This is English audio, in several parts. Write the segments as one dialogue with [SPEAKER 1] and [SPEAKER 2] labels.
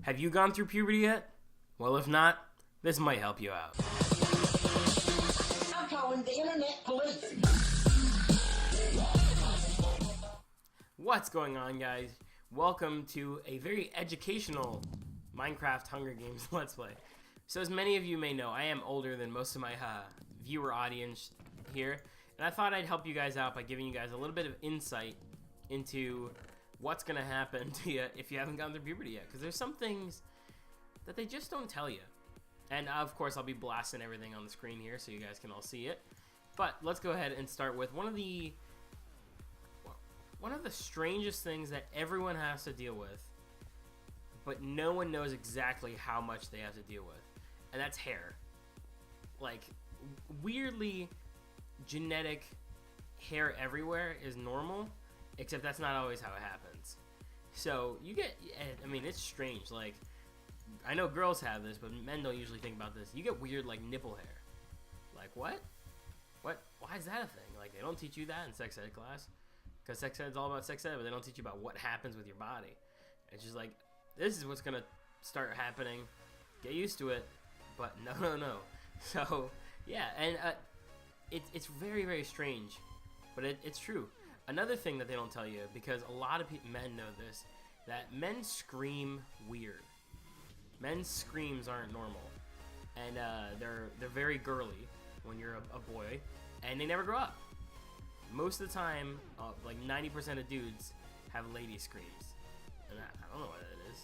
[SPEAKER 1] Have you gone through puberty yet? Well, if not, this might help you out.
[SPEAKER 2] I'm calling the internet police.
[SPEAKER 1] What's going on, guys? Welcome to a very educational Minecraft Hunger Games Let's Play. So as many of you may know, I am older than most of my viewer audience here, and I thought I'd help you guys out by giving you guys a little bit of insight into what's going to happen to you if you haven't gone through puberty yet, because there's some things that they just don't tell you. And of course, I'll be blasting everything on the screen here so you guys can all see it. But let's go ahead and start with one of the strangest things that everyone has to deal with, but no one knows exactly how much they have to deal with, and that's hair. Like, weirdly, genetic hair everywhere is normal, except that's not always how it happens. So you get, I mean, it's strange. Like, I know girls have this, but men don't usually think about this. You get weird, like, nipple hair. Like, what? Why is that a thing? Like, they don't teach you that in sex ed class, because sex ed is all about sex ed, but they don't teach you about what happens with your body. It's just like, this is what's gonna start happening. Get used to it, but no. So yeah, and it's very, very strange, but it's true. Another thing that they don't tell you, because a lot of men know this, that men scream weird. Men's screams aren't normal, and they're very girly when you're a boy, and they never grow up. Most of the time, like 90% of dudes have lady screams, and I don't know what it is.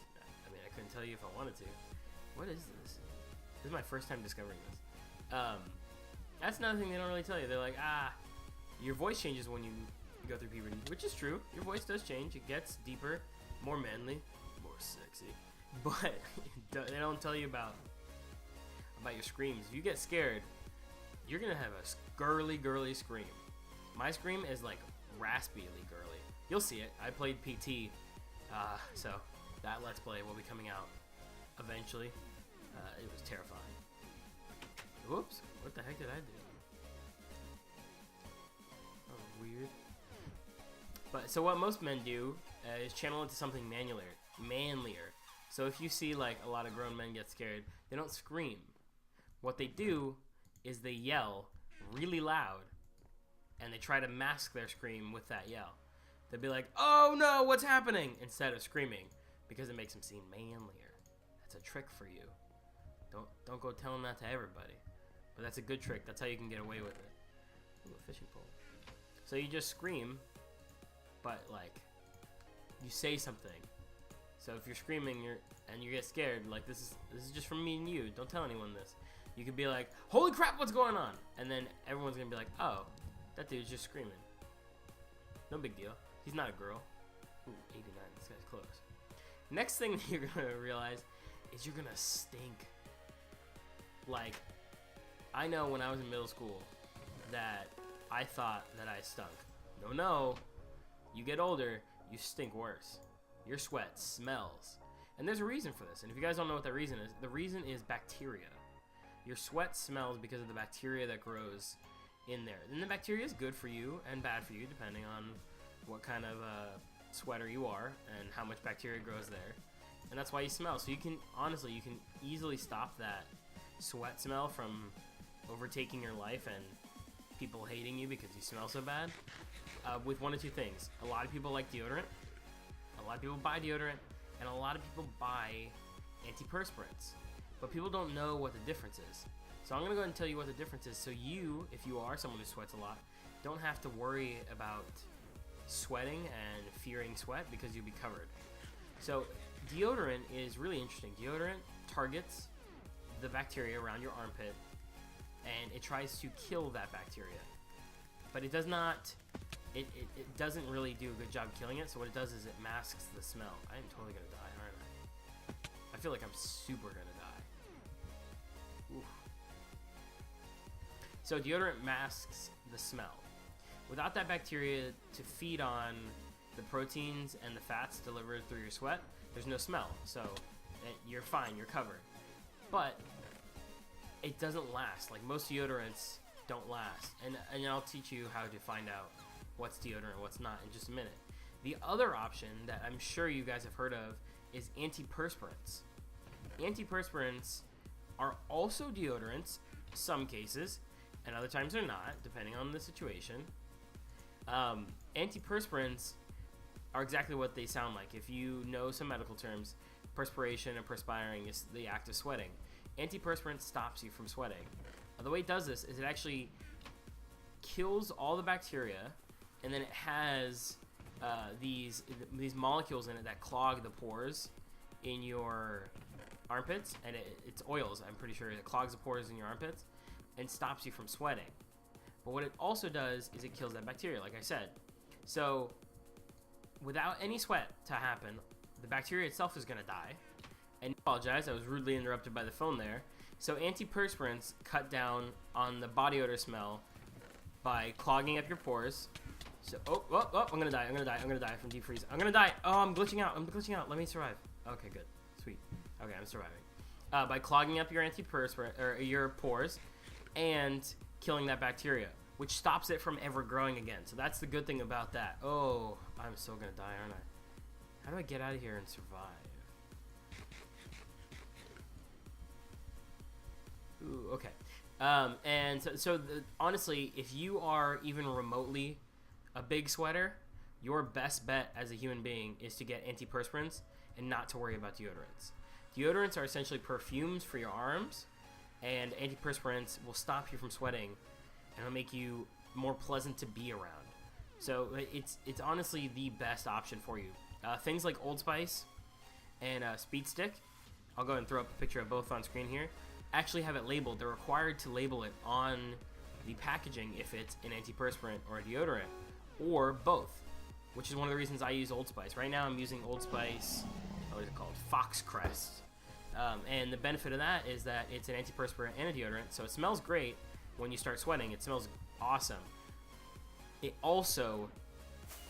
[SPEAKER 1] I mean, I couldn't tell you if I wanted to. What is this? This is my first time discovering this. That's another thing they don't really tell you. They're like, your voice changes when you go through puberty, which is true. Your voice does change. It gets deeper, more manly, more sexy. But they don't tell you about your screams. If you get scared, you're gonna have a girly scream. My scream is like raspily girly. You'll see it. I played PT, so that Let's Play will be coming out eventually. It was terrifying. Whoops! What the heck did I do? Oh, weird. But so what most men do is channel into something manlier. So if you see like a lot of grown men get scared, they don't scream. What they do is they yell really loud, and they try to mask their scream with that yell. They'll be like, "Oh no, what's happening?" instead of screaming, because it makes them seem manlier. That's a trick for you. Don't go telling that to everybody. But that's a good trick. That's how you can get away with it. Ooh, a fishing pole. So you just scream, but like you say something. So if you're screaming and you get scared, like this is just from me and you. Don't tell anyone this. You could be like, "Holy crap, what's going on?" And then everyone's gonna be like, "Oh, that dude's just screaming. No big deal. He's not a girl." Ooh, 89. This guy's close. Next thing that you're gonna realize is you're gonna stink. Like, I know when I was in middle school that I thought that I stunk. No. You get older, you stink worse. Your sweat smells. And there's a reason for this. And if you guys don't know what that reason is, the reason is bacteria. Your sweat smells because of the bacteria that grows in there. And the bacteria is good for you and bad for you, depending on what kind of sweater you are and how much bacteria grows there. And that's why you smell. So you can easily stop that sweat smell from overtaking your life and people hating you because you smell so bad with one of two things. A lot of people like deodorant. A lot of people buy deodorant, and a lot of people buy antiperspirants. But people don't know what the difference is. So I'm going to go ahead and tell you what the difference is, so you, if you are someone who sweats a lot, don't have to worry about sweating and fearing sweat, because you'll be covered. So deodorant is really interesting. Deodorant targets the bacteria around your armpit, and it tries to kill that bacteria. But it does not... It doesn't really do a good job killing it, so what it does is it masks the smell. I am totally gonna die, aren't I? I feel like I'm super gonna die. Oof. So deodorant masks the smell. Without that bacteria to feed on the proteins and the fats delivered through your sweat, there's no smell. So you're fine, you're covered. But it doesn't last. Like, most deodorants don't last. And I'll teach you how to find out what's deodorant, what's not in just a minute. The other option that I'm sure you guys have heard of is antiperspirants. Antiperspirants are also deodorants, some cases, and other times they're not, depending on the situation. Antiperspirants are exactly what they sound like. If you know some medical terms, perspiration and perspiring is the act of sweating. Antiperspirant stops you from sweating. The way it does this is it actually kills all the bacteria, and then it has these molecules in it that clog the pores in your armpits, and it's oils, I'm pretty sure. It clogs the pores in your armpits and stops you from sweating. But what it also does is it kills that bacteria, like I said. So without any sweat to happen, the bacteria itself is going to die. And I apologize, I was rudely interrupted by the phone there. So antiperspirants cut down on the body odor smell by clogging up your pores. So, I'm going to die from deep freeze. I'm going to die. Oh, I'm glitching out. Let me survive. Okay, good. Sweet. Okay, I'm surviving. By clogging up your antiperspirant, or your pores, and killing that bacteria, which stops it from ever growing again. So that's the good thing about that. Oh, I'm still going to die, aren't I? How do I get out of here and survive? Ooh, okay. And so honestly, if you are even remotely a big sweater, your best bet as a human being is to get antiperspirants and not to worry about deodorants. Deodorants are essentially perfumes for your arms, and antiperspirants will stop you from sweating and it'll make you more pleasant to be around. So it's honestly the best option for you. Things like Old Spice and Speed Stick, I'll go ahead and throw up a picture of both on screen here, actually have it labeled. They're required to label it on the packaging if it's an antiperspirant or a deodorant, or both, which is one of the reasons I use Old Spice. Right now I'm using Old Spice, what is it called? Fox Crest. And the benefit of that is that it's an antiperspirant and a deodorant, so it smells great when you start sweating. It smells awesome. It also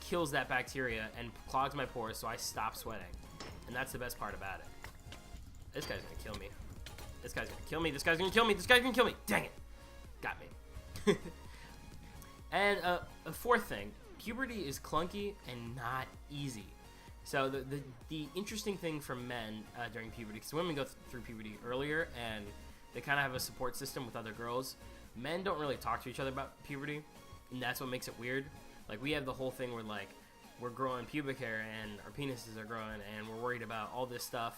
[SPEAKER 1] kills that bacteria and clogs my pores, so I stop sweating. And that's the best part about it. This guy's gonna kill me. This guy's gonna kill me. This guy's gonna kill me. This guy's gonna kill me. Dang it. Got me. And a fourth thing, puberty is clunky and not easy. So the interesting thing for men during puberty, because women go through puberty earlier and they kind of have a support system with other girls. Men don't really talk to each other about puberty, and that's what makes it weird. Like, we have the whole thing where, like, we're growing pubic hair and our penises are growing and we're worried about all this stuff,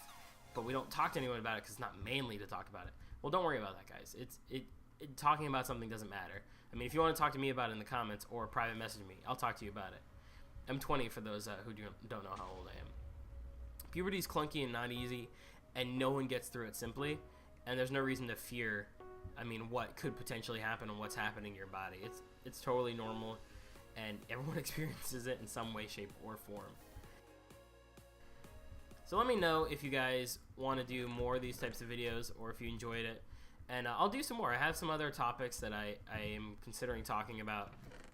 [SPEAKER 1] but we don't talk to anyone about it because it's not manly to talk about it. Well, don't worry about that, guys. Talking about something doesn't matter. I mean, if you want to talk to me about it in the comments or private message me, I'll talk to you about it. I'm 20 for those who don't know how old I am. Puberty is clunky and not easy, and no one gets through it simply, and there's no reason to fear, I mean, what could potentially happen and what's happening in your body. It's totally normal, and everyone experiences it in some way, shape, or form. So let me know if you guys want to do more of these types of videos, or if you enjoyed it, and I'll do some more. I have some other topics that I am considering talking about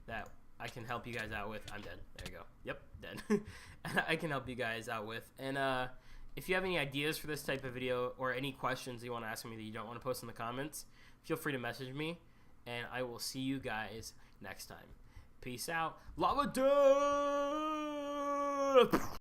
[SPEAKER 1] that I can help you guys out with. I'm dead. There you go. Yep, dead. I can help you guys out with. And if you have any ideas for this type of video or any questions you want to ask me that you don't want to post in the comments, feel free to message me, and I will see you guys next time. Peace out. Lava Dude!